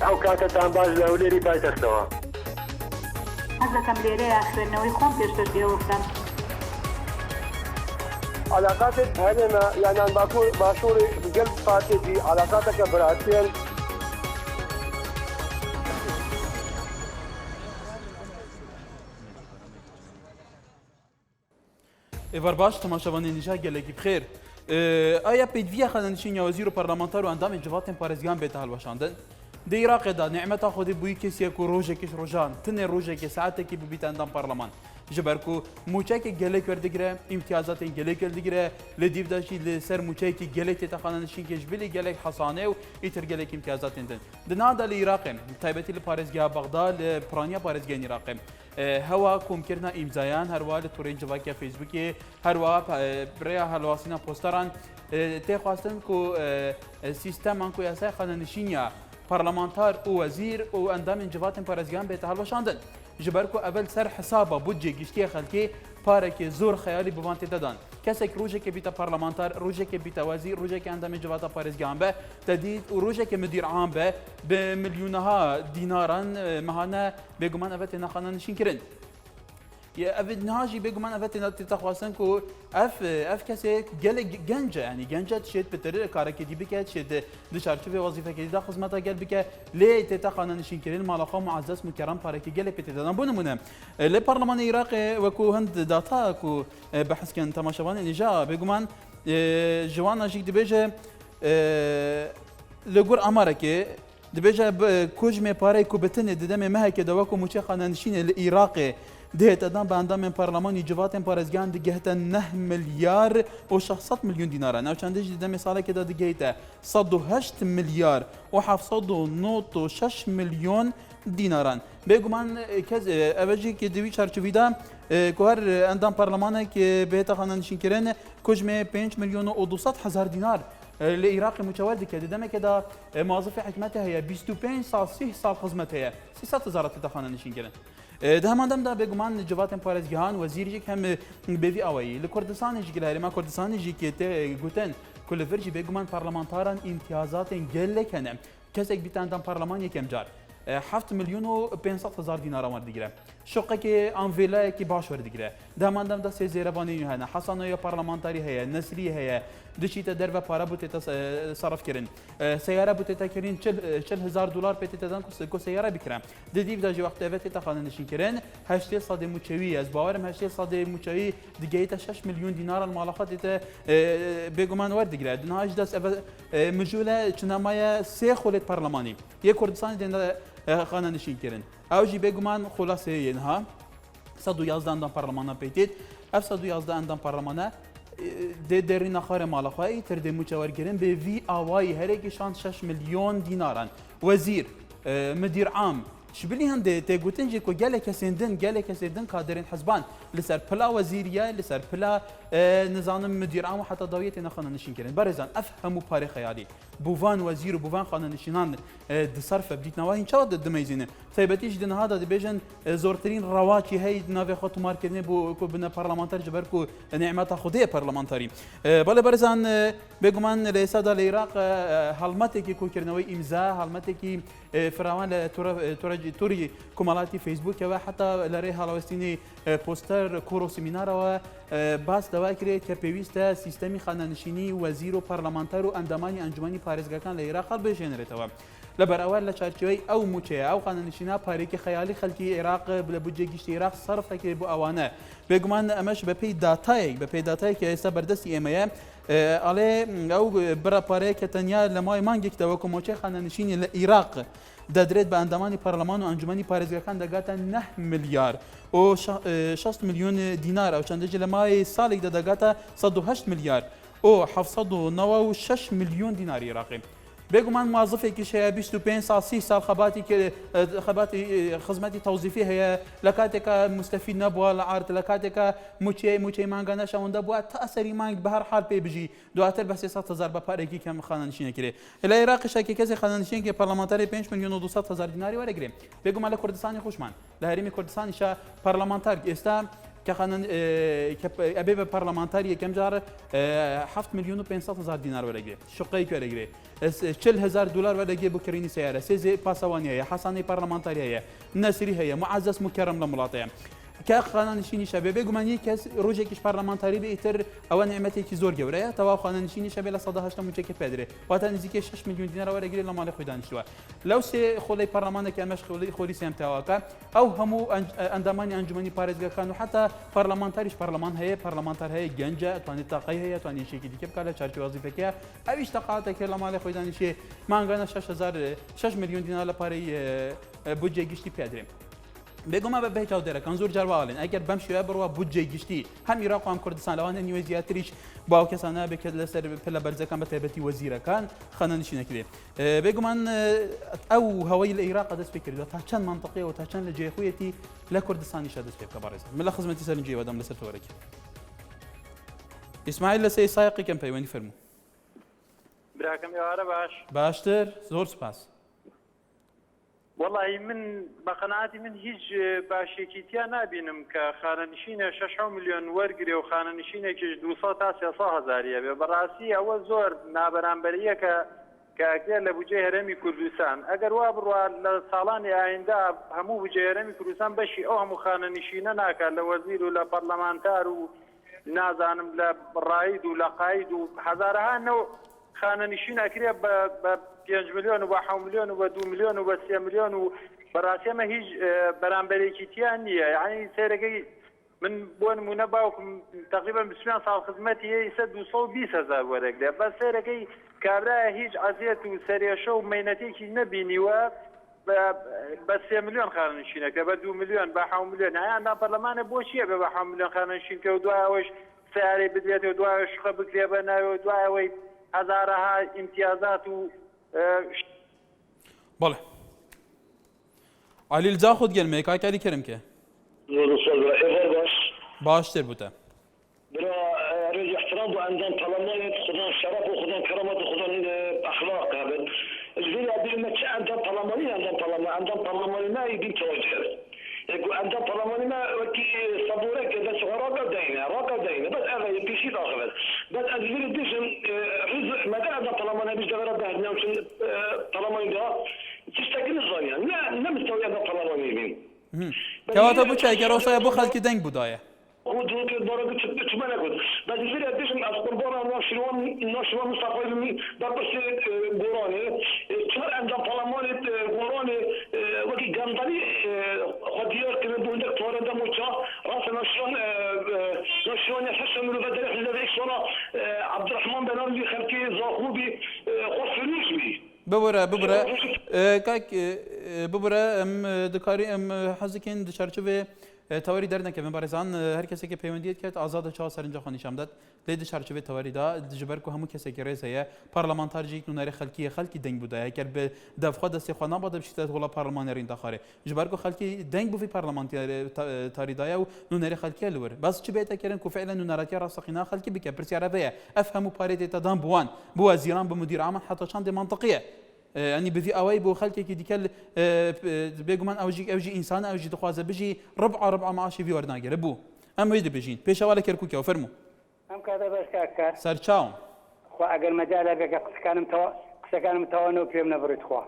ئەو کاتتان باش لە هەولێری پایتەختەوە. حەز دەکەم لێرەیە خوێندنەوەی خۆم پێشتر پێوە بکەم. علاقاتت هەرێمە یانان باشووری گەل پارتێکی علاقاتەکە براسێن ایوار باش تماشاوانین نجا گلگی بخیر. آیا پیدوی خاننشین یا وزیر و پارلمانتار و اندام جوات پارێزگان بێتە هەڵوەشاندن؟ دی عێراقدا نعمەتا خودی بووی کەسێک و ڕۆژێکیش ڕۆژان تنێ ڕۆژێکی ساعتێکی ببیتە ئەندام پارلەمان ji ber ku mûçekê gelek werdigire îmtiyazatên gelek werdigire li dîvda jî li ser mûçekî gelek tê xananişînkê ji bilî gelek hesanê û îtir gelek îmtiyazatên din. Di nada li Iraqê taybetî li parêzgeha Bexda li piraniya parêzgehên Iraqê hewa komkirina îmzayan herwa li torên civakiya Facebookê herwa rêya helwasîna postaran tê xwastin ku sîsteman ku yasaya xananişîniya parlamenter û wezîr û endamên civatên parêzgehan bête helweşandin. ji ber ku evel ser hesaba budcê giştiya xelkê parekê zor xeyalî bi van tê dedan. Kesek rojekê bîte parlamenter, rojekê bîte wezîr, rojekê endamê civata parêzgehan be, tedît û rojekê midîr am be bi milyûneha dînaran mehane bêguman ev têne xananişîn kirin. Ev niha jî bêguman ev têne tê xwastin ku ev kesê gelek genc e yanî genc e tişê bitir karekê dî bike tişê di çarçovê wazîfekê de xizmeta gel bike lê tê te xananişînkirin mala xwe muezzez mukerrem parekê gelek pê tê dedan bû nimûne lê Parlemanê Iraqê wekû hind data ku behskin temaşevanê nîja bêguman ji wan jî dibêje li gur amarekê dibêje kujmê pareyê ku bi tinê di demê mehekê de wekû mûçe xananişînê li Iraqê دهت ادام به اندام پارلمانی جوات پارێزگان دگهت 9 میلیار و 600 میلیون دینار ناو چند جدی مثال که داد گیته 108 میلیار و 796 میلیون دیناران بگمان کز اوجی که دوی چارچوبیدا کوهر اندام پارلمانه که بهت خاننشین کردن کجمه 5 میلیون و 200 هزار دینار لعراق متولد که دیدم که دا موظف حکمته هي 25 سال 30 سال خدمت هي 300 هزار تدخل نشین کردن ده همان دم دا بگمان جوات پارێزگهان وزیری هم بوی اوایی لکردستان جی گلهری ما کردستان جی که ته گوتن کل فرجی بگمان پارلمانتاران امتیازات گله کنه کسی که بیتن دم پارلمان یکم جار 7 میلیون و 500 هزار دینار آمد دیگره شقه که آنویلا که باش ورد دیگره ده همان دم دا سه زیربانی هنه حسانوی پارلمانتاری هیا نسلی هیا دشیت در و پارا بوده صرف کردن سیاره بوده کردن 40 هزار دلار پیت دادن کو سیاره بکرم دیدی در وقت اوت تا خانه نشین کردن 8 صد موچوی از باورم 8 صد موچوی دیگه تا 6 میلیون دینار المالخات تا بگمان ورد دیگره دنهاج دست مجوله چنمای سه خولت پارلمانی یک کردستان دنده خانه نشین کردن اوجی بگمان خلاصه اینها 111 اندام پارلمانا پیتید 111 اندام پارلمانا دری نخار مالخوایی تر دموچورگرین به وی آوایی هر یکشان 6 میلیون دینارن وزیر مدیر عام شبلی هنده تگوتن جی کو گله کسیندن کادرین حزبان لسر پلا وزیریه لسر پلا نظام مدیر عام و حتی داویت نخانه نشین کردن برزان افهمو پاره خیالی بوفان وزیر و بوفان خانه نشینان دصرف بدیت نواهین چه دمیزینه ثابتیش دن هذا دبیجن زورترین رواچی هی ناوی خود مار کردن بو کو بنا پارلمانتر جبر کو نعمت خودی پارلمانتری بالا برزان بگمان رئیس دال عراق حلمتی کی کو کرنوی امضا حلمتی کی فراوان توری کمالاتی فیسبوک و حتی لری حالوستینی پوستر کورو سمینار و باس دواکری که پیوسته سیستمی خانه‌نشینی وزیر و پارلمانتر و اندامانی انجمنی پارێزگەکان لە عێراق هەڵبژێنرێتەوە لەبەر ئەوە لە چارچوەی ئەو موچەیە ئەو خانەنشینە پارێکی خەیالی خەڵکی عێراق لە بودجێ گشتی عێراق سەرف دەکرێت بۆ ئەوانە بێگومان ئەمەش بەپێی داتایەک کە ئێستا بەردەستی ئێمەیە ئەڵێ ئەو برە پارەیە کە تەنیا لە مای مانگێکتەوە کە موچەی خانەنشینی لە عێراق دەدرێت بە ئەندامانی پەرلەمان و ئەنجومەنی پارێزگەکان دەگاتە 9 میلیار و 6 میلیۆن دینار ئەو چەندەجی لە مای ساڵێکدا دەگاتە 108 میلیار و 796 میلیۆن دیناری عێراقی بێگومان موظفێکیش هەیە 25 سال 30 سال خەباتی خزمەتی تەوزیفی هەیە لە کاتێکە مستەفید نەبووە لە ئارت لە کاتێکە موچەی مانگە نەشەوەندە بووە تا ئەسەری مانگ بە هەر حال پێ بژی دواتر بە 300 هزار بە پارێکی کەم خانەنشینە کرێ لە عێراقیشە کەسێک خانەنشینێکی پەرلەمانتاری 5 میلیۆن و 200 هزار دیناری وەرەگرێ بێگومان لە کوردستانی خوشمان لە هەرێمی کوردستانیشە پەرلەمانتار ئێستا كخانن أبي برلمانتاري كم جار 7 مليون و 500 هزار دينار ورقة شقي كورقة 40,000 دولار ورقة بكريني سيارة سيزي باسوانية حساني برلمانتارية نسري هي معزز مكرم لملاطية كخاننشینی شبه بگو من یک کس روزێکیش پارلمانتاری بهتر ئەوە نعمەتێکی زۆر گەورەیە تەواو خاننشینی شەبێ لە 180 موچێکی پێدرێ واتە نزیکەی 6 میلیۆن دینار وەرەگرێت لە ماڵی خۆی دانیشتووە لەو سێ خۆڵی پەرلەمانێکی ئەمەش خۆری سێمتاواکە ئەو هەموو ئەندامانی ئەنجومەنی پارێزگاکان و حتا پەرلەمانتاریش پەرلەمان هەیە پەرلەمانتار هەیە گەنجە ئەتوانێت تاقەی هەیە ئەتوانێت شتێکی دیکە بکات لە چارچوبەی وەزیفەکەیە ئەویش تەقاعەتێک لە ماڵی خۆی دانیشێ مانگانە 6 میلیۆن دینار لە پارەی بودجێ گشتی پێدرێ بێگوما بە بەهێچاو دەرەکان زۆر جارواڵێن ئەگەر بەم شێوە بڕوە بودجێ گشتی هەم عێراق و هەم کوردستان لەوانە نیوەی زیاتریش باو کەسانە بکرد لەسەر پلە بەرزەکان بە تایبەتی وەزیرەکان خەنەنشینەکرێ بێگومان ئەو هەوەی لە عێراق دەست پێ کردووە تا چەند منطقەیەوە تا چەند لە جێخویەتی لە کوردستانیشە دەست پێ بکە بەڕێزان من لە خزمەتی سەرنجێوە دەم لەسەر تۆرەکی ئیسماعیل لە سێ سایقی کەم پەیوەندی فەرموو براکەم ئێوارە باشتر زۆر سپاس والله من بقناعتي من هیچ باشێکی تیا نابینم کە خانەنشینە 6 میلیۆن وەرگێ و خانەنشینێکیش 200 تا 300 هزاریە بێ بەڕاستی ئەوە زۆر نابەرامبەریە کە ئەگەر لە بودجێ هەرێمی کوردستان ئەگەر وا بڕوا لە ساڵانی ئایندا هەموو بودجێ هەرێمی کوردستان بەشی ئەو هەموو خانەنشینە ناکات لە وەزیر و لە پەرلەمانتار و نازانم لە ڕاید و لە قاید و هەزارەها نەوە خانەنشین ئەکرێ بە 5 میلیۆن و بە 7 میلیۆن و بە 2 میلیۆن و بە 3 میلیۆن و بەڕاستیمە هیچ بەرامبەرێکی تیان نییە یعنی سێرەکەی من بۆ نمونە باوکم تقریبا 25 ساڵ خزمەتی هەیە 220 هزار وەرەگرێ بە سێرەکەی کابرایە هیچ عەزیەت و سەرێشە و مەینەتێکی نەبینیوە بە 3 میلیۆن خانەنشینەکە بە 2 میلیۆن بە 7 میلیۆن هەیەندا پەرلەمانە بۆ چییە بە 7 میلیۆن خانەنشینکە و دوای ئەوەش سیارەی بدرێتەوە دوای شقە بکرێ بە ناوێ دوای ئەوەی هەزارەها ئیمتیازات و بەڵێ علی لجا خۆت گەلمەیە کاکاری کەرم کە باشتر بووتە برا رجع احترام وعندهم طلبات خذون شرف وخذون كرامة وخذون اخلاق هذا الزين هذه ما عندهم طلبات عندهم طلبات ما يبين توجه يقول عندهم طلبات ما وكي صبورك كذا صغار راقة دينا بس هذا يبي شيء آخر بس الزين الدشم رزق ما عندهم طلبات بيش دغرا بهنا وشن طلبات ده تستقل الظنيا لا مستوي عندهم طلبات يبين كواتا بو چای گەڕۆسایە بۆ خەڵکی دەنگ بودایە ودوك درجة تمنى قلت بس الفيديو اديشن اذكر برا ناشرون مستقبل بس قراني صار عندهم طلبات قراني وكي قندلي خديار كنا بندق تورا دموچا راس ناشرون يحسن من بدل الذي صار عبد الرحمن بن علي خلكي زاخوبي خفنيش بي ببرە ئەم دکاری ئەم حەزەکەین دچارچوێ تەوەری دەرنەکەن بەڕێزان هەر کەسێکی پەیوەندیت کرد ئازادە چاوە سەرنجە خۆنیشان بدات لێ دچارچوێت تەوەریدا دژبەر و هەموو کەسێکی ڕێز هەیە پەرلەمانتارێک نونەری خەڵکیە خەڵکی دەنگ بودایە کە بە دەفخوا دەستی خۆ نابە دەبشتێت وڵا پەرلەمانەرین داخارێ ژبەر و خەڵکی دەنگ بووی پەرلەمانتاریدایە و نونەری خەڵکیە لور بەس چ بێتە کردن کو فعلا نونەراتی ڕاستەقینا خەڵکی بکە پرسیارە بەیە ئەف هەموو پارێتێتە دان بوان بۆ وەزیران بە مدیر عام حتا چەندێ منطقیە يعني بفي أواي بو خلكي كي ديكل بيجمان أوجي إنسان أوجي دخوازة بيجي ربع معاشي في ورناجر بو أم ويد بيجين بيش أولا كركوكي وفرمو أم كذا بس كاكر سرچاو خو أجر مجال بيجا قسكان متوانو بيم نبرد خو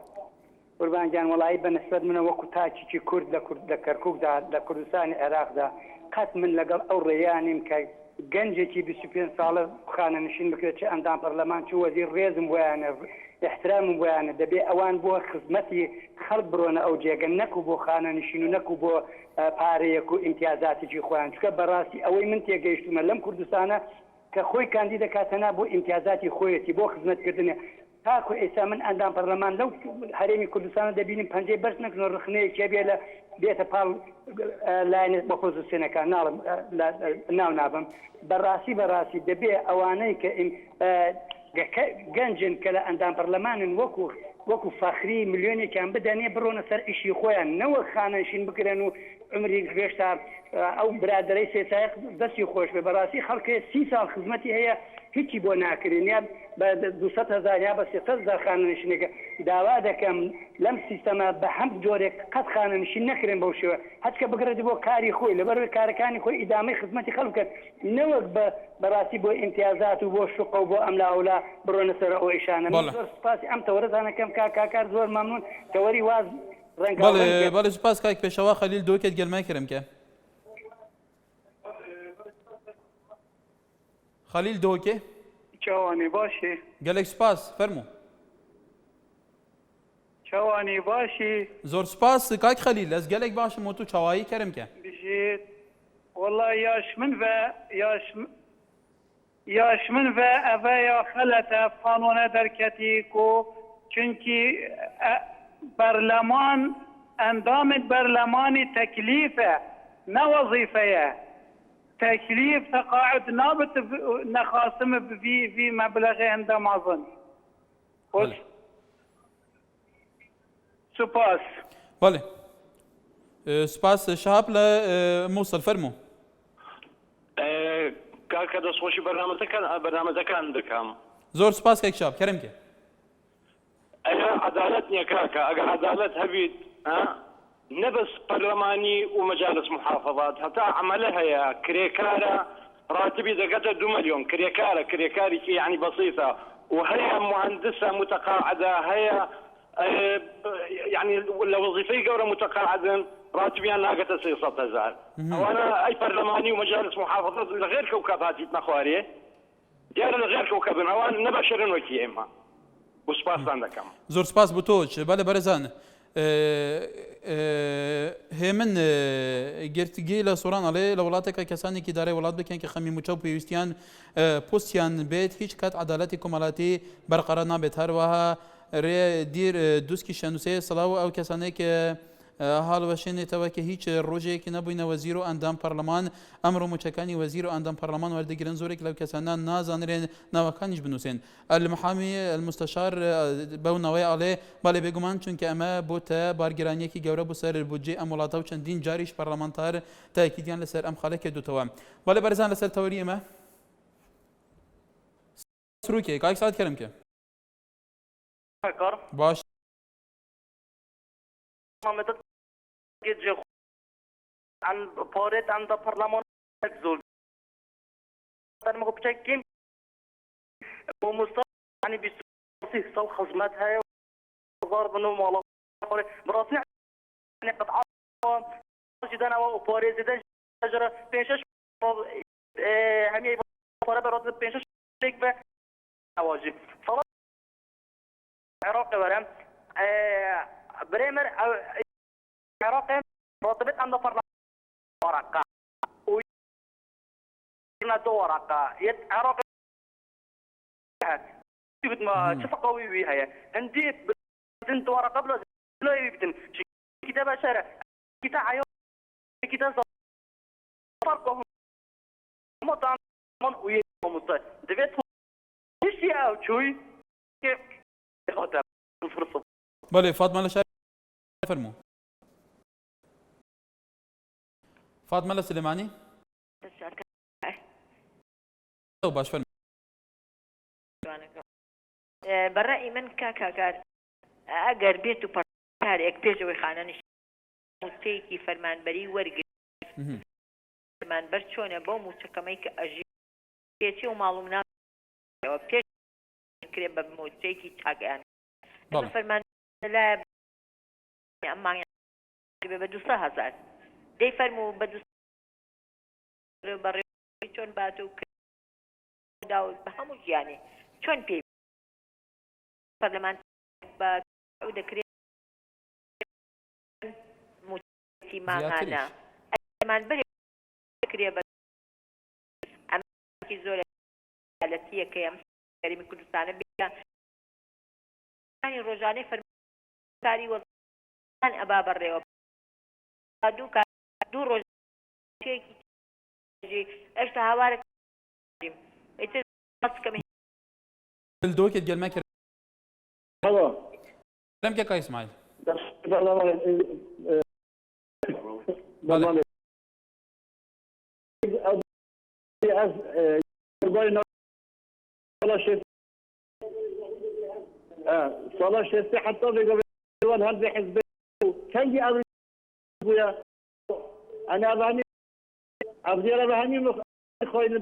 قربان جان والله بالنسبة من وقت تاجي كرد لكركوك دا لكردستان العراق دا قط من لقل أو رياني مكاي جنجتي بسبين صالح خاننشين بكرة عندنا برلمان شو وزير ريزم ويانا احترام ويانا دبي اوان بو خدمتي خلق برونا او جيغا نكو بو خاننشين نكو بو باريكو امتيازاتي جي خوان شكا براسي اوي من تيجيشتو لم كردستانا كخوي كانديدا كاتنا بو امتيازاتي خويتي بو خدمت كردني تاكو إيسا من عندنا برلمان لو حريمي كردستان دبيني بانجي برس نكنو رخني كبيرة بيتا بال لاين بخصوص السنة كان ناو نابم براسي دبي اواني گەنجن کە لە ئەندام پەرلەمانن وەکو فەخری ملیۆنی کان بدەنێ بڕۆنە سەر ئیشی خۆیان نەوە خانەنشین بکرێن و عمری گەشتا ئەو برادەرەی سێ سایق دەستی خۆش بێ بەڕاستی خەڵکێ 30 ساڵ خزمەتی هەیە هیچی بۆ ناکرین یا بە 200,000 یا بە 300,000 خانەنشینەکە داوا دەکەم لەم سیستەمە بە هەم جۆرێک قەت خانەنشین نەکرێن بەو شێوە هەچکە بگرێت بۆ کاری خۆی لەبەر کارەکانی خۆی ئیدامەی خزمەتی خەڵک بکەن نەوەک بەڕاستی بۆ ئیمتیازات و بۆ شوقە و بۆ ئەملاولا بڕۆنە سەر ئەو ئیشانە زۆر سپاسی ئەم تەوەرەتانەکەم کاکار زۆر مەمنون تەوەری واز بەڵێ سپاس کاک پێشەوا خەلیل دۆکێت گەلمای کرم کە خەلیل دۆکێ چاوانی باشی گەلێک سپاس فەرموو چاوانی باشی زۆر سپاس کاک خەلیل ئەس گەلێک باشم و تو چاوایی کەرم کە بژێت والله yaş min ve evveya xelete kanuna derketi ku çünkü berleman endamit berlemani teklife ne vazifeye teklif teqaüd nabit nekhasim fi mebleği endamazın. سپاس بله سپاس شهاب لە مووسڵ فەرموو کاکە دەستخۆشی بەرنامەکان دەکەم زۆر سپاس کەک شاب کەرم کە ئەگە عەدالەت نییە کاکە ئەگە عەدالەت هەبیت نەبەس پەرلەمانی و مەجالس محافەظات هەتا عەمەلە هەیە کرێکارە ڕاتبی دەگەتە 2 ملیۆن کرێکارێکی یعنی بەسیطە و هەیە مهندسە متقاعدە هەیە يعني الوظيفي قورة متقاعدا راتبيان ناقة 600,000 وانا اي برلماني ومجالس محافظات لغير كوكباتي نخواريه ديار لغير كوكب اوان نبشرن وكي اما وسپاس عندكم زور سپاس بوتوچ بله برزان هێمن گرتگی لە سۆران ئەڵێ لە وڵاتێکە کەسانێکی دارای وڵات بکەن کە خەمی موچە و پێویستیان پۆستیان بێت هیچ کات عەدالەتی کۆمەڵاتی بەرقەرار نابێت هەروەها ڕێ دیر دووسکی شەنووسەیە سڵاو ئەو کەسانەی کە هەڵوەشێنێتەوە کە هیچ ڕۆژێکی نەبووینە وەزیر و ئەندام پەرلەمان ئەمڕۆ موچەکانی وەزیر و ئەندام پەرلەمان وەردەگرن زۆرێک لەو کەسانە نازانرێن ناوەکانیش بنووسێن المحامی المستشار بەو نەوەی ئەڵێ بەڵێ بێگومان چونکە ئەمە بۆتە بارگرانیەکی گەورە بۆ سەر بودجێ ئەم وڵاتە و چەندین جاریش پەرلەمانتار تاکیدیان لەسەر ئەم خاڵە کردوتەوە بەڵێ بەرزان لەسەر تەوەری ئەمە سروکێ کاک سات کەرم کە باش عن بارد عند برلمان زول أنا ما قلت كم ومستوى يعني بيصير صل خدمات هاي وضرب إنه والله براسنا يعني قطعة جدا أو بارد جدا شجرة بينشش هم يبغى براسنا بينشش ليك بواجب صلاة عراق ورم بريمر عراق راتبت عند برلمان ورقة وينا دو ورقة عراق يبت ما شوف قوي بيها عندي بنت ورقة بلا لا يبتن كتاب شارع كتاب عيون كتاب فرقهم مطعم من ويهم مطعم دفعت ايش يا شوي كيف خاطر الفرصة بله فاطمة لشارع فرمو فاطمة السليماني باش فرمو برأي من كاكا اگر بيتو پرکار اك بيجوي خانانش موتيكي فرمان بري ورق فرمان بر چونه بو موتكمي كاجي بيتي ومعلومات بيش كريم بموتيكي تاغان فرمان لا اما بدو 100,000 دي فرمو بدو بري چون باتو داو بهمو يعني چون بي برلمان با ودكري موتي معنا برلمان بري كري بس ام كي زول التي كيام كريم كردستان بيا يعني روجاني فرماري وطن اباب الريوب دو روج شيء ايش هوارك انت مسكمي الدوك يتقال ما كرم هلا كلام كيف اسماعيل بله صلاة شيستي حتى بيقول هذا حزب كان يا أنا أبغاني أبغي أبغاني خوين